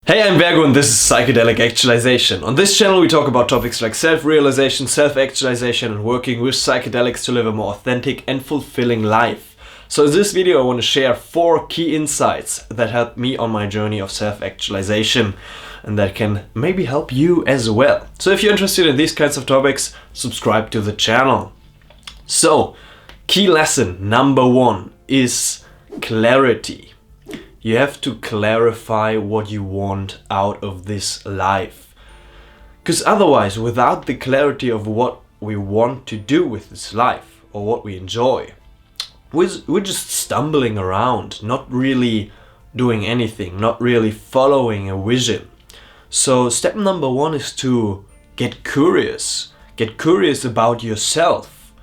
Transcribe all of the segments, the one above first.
Hey, I'm Virgo and this is Psychedelic Actualization. On this channel we talk about topics like self-realization, self-actualization and working with psychedelics to live a more authentic and fulfilling life. So in this video I want to share 4 key insights that helped me on my journey of self-actualization and that can maybe help you as well. So if you're interested in these kinds of topics, subscribe to the channel. So, key lesson number 1 is clarity. You have to clarify what you want out of this life. Because otherwise, without the clarity of what we want to do with this life or what we enjoy, we're just stumbling around, not really doing anything, not really following a vision. So step number 1 is to get curious. Get curious about yourself,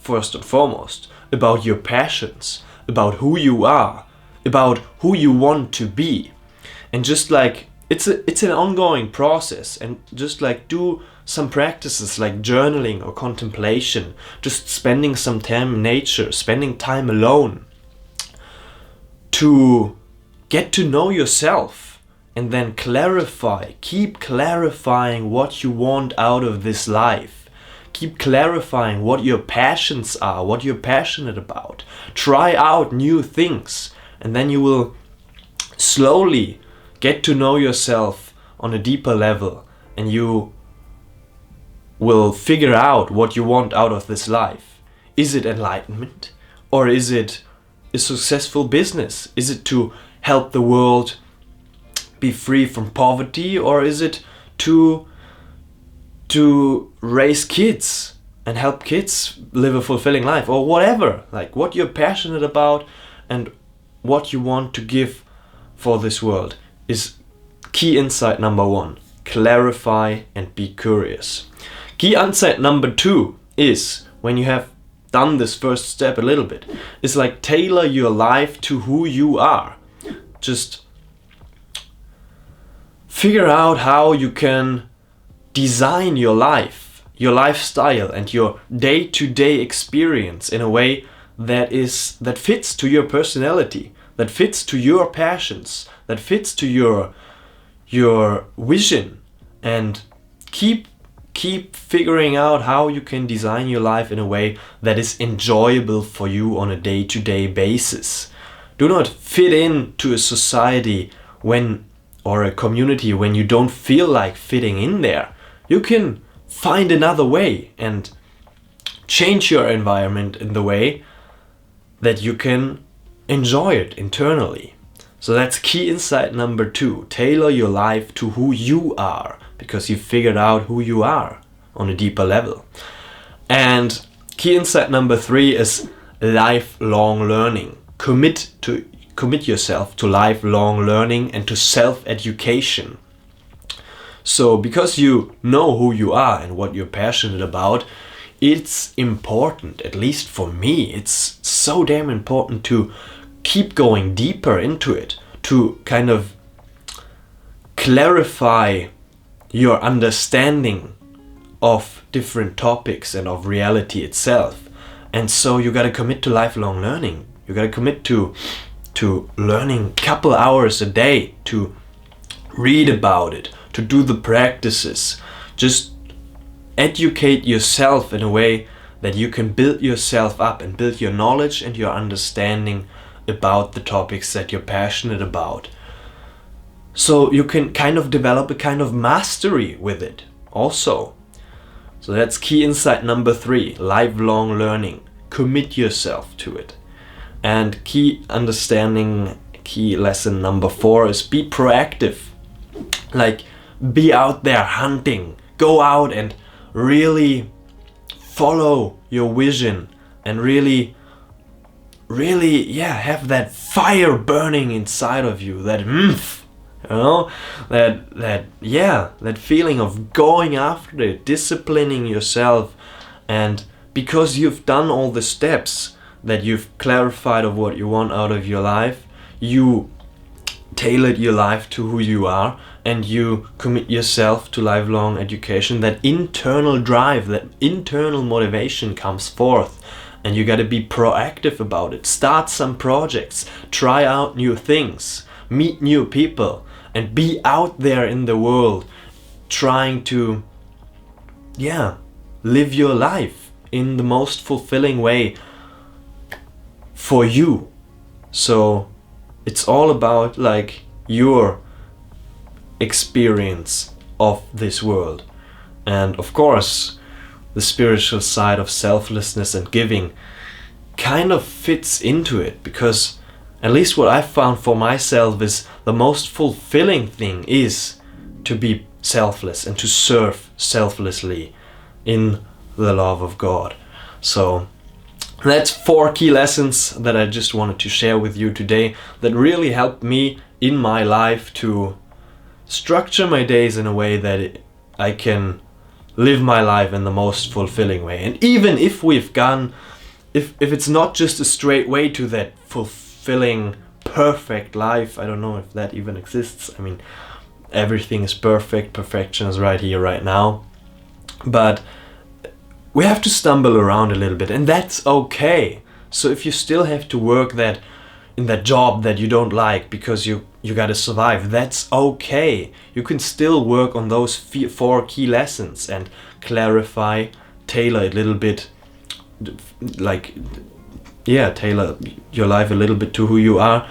first and foremost, about your passions, about who you are, about who you want to be. And just like it's an ongoing process, and just like do some practices like journaling or contemplation, just spending some time in nature, spending time alone to get to know yourself and then keep clarifying what you want out of this life. Keep clarifying what your passions are, what you're passionate about. Try out new things. And then you will slowly get to know yourself on a deeper level, and you will figure out what you want out of this life. Is it enlightenment? Or is it a successful business? Is it to help the world be free from poverty? Or is it to raise kids and help kids live a fulfilling life? Or whatever, like what you're passionate about and what you want to give for this world is key insight number 1. Clarify and be curious. Key insight number 2 is, when you have done this first step a little bit, is like tailor your life to who you are. Just figure out how you can design your life, your lifestyle and your day-to-day experience in a way that fits to your personality, that fits to your passions, that fits to your vision, and keep figuring out how you can design your life in a way that is enjoyable for you on a day-to-day basis. Do not fit into a society or a community when you don't feel like fitting in there. You can find another way and change your environment in the way that you can enjoy it internally. So that's key insight number 2. Tailor your life to who you are, because you figured out who you are on a deeper level. And key insight number 3 is lifelong learning. Commit yourself to lifelong learning and to self-education. So because you know who you are and what you're passionate about, it's important, at least for me, it's so damn important to keep going deeper into it, to kind of clarify your understanding of different topics and of reality itself. And so you gotta commit to lifelong learning. You gotta commit to learning a couple hours a day, to read about it, to do the practices. Just educate yourself in a way that you can build yourself up and build your knowledge and your understanding about the topics that you're passionate about. So you can kind of develop a kind of mastery with it also. So that's key insight number 3, lifelong learning. Commit yourself to it. And key lesson number 4 is be proactive. Like, be out there hunting. Go out and really follow your vision and really have that fire burning inside of you, that that feeling of going after it, disciplining yourself. And because you've done all the steps that you've clarified of what you want out of your life, you tailored your life to who you are, and you commit yourself to lifelong education. That internal drive, that internal motivation comes forth, and you gotta be proactive about it. Start some projects, try out new things, meet new people, and be out there in the world trying to, live your life in the most fulfilling way for you. So it's all about like your experience of this world. And of course, the spiritual side of selflessness and giving kind of fits into it, because at least what I've found for myself is the most fulfilling thing is to be selfless and to serve selflessly in the love of God. So that's 4 key lessons that I just wanted to share with you today that really helped me in my life to structure my days in a way that I can live my life in the most fulfilling way. And even if we've gone, if it's not just a straight way to that fulfilling, perfect life, I don't know if that even exists. I mean, everything is perfect, perfection is right here, right now. But we have to stumble around a little bit, and that's okay. So if you still have to work that in that job that you don't like because you gotta survive, that's okay. You can still work on those 4 key lessons and clarify, tailor a little bit, like, tailor your life a little bit to who you are,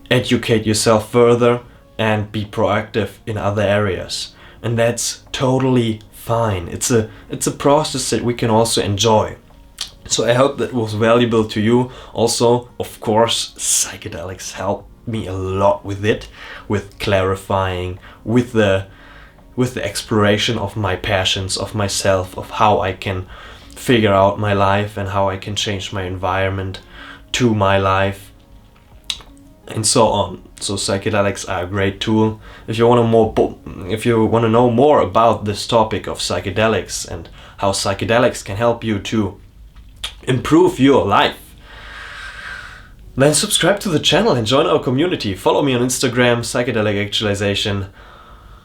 educate yourself further, and be proactive in other areas. And that's totally fine. It's a process that we can also enjoy. So I hope that was valuable to you. Also, of course, psychedelics helped me a lot with it, with clarifying, with the exploration of my passions, of myself, of how I can figure out my life and how I can change my environment to my life, and so on. So psychedelics are a great tool. If you want to know more about this topic of psychedelics and how psychedelics can help you to improve your life, then subscribe to the channel and join our community. Follow me on Instagram, Psychedelic Actualization.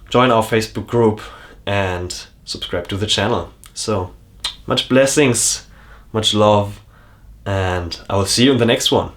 Join our Facebook group and subscribe to the channel. So much blessings, much love, and I will see you in the next one.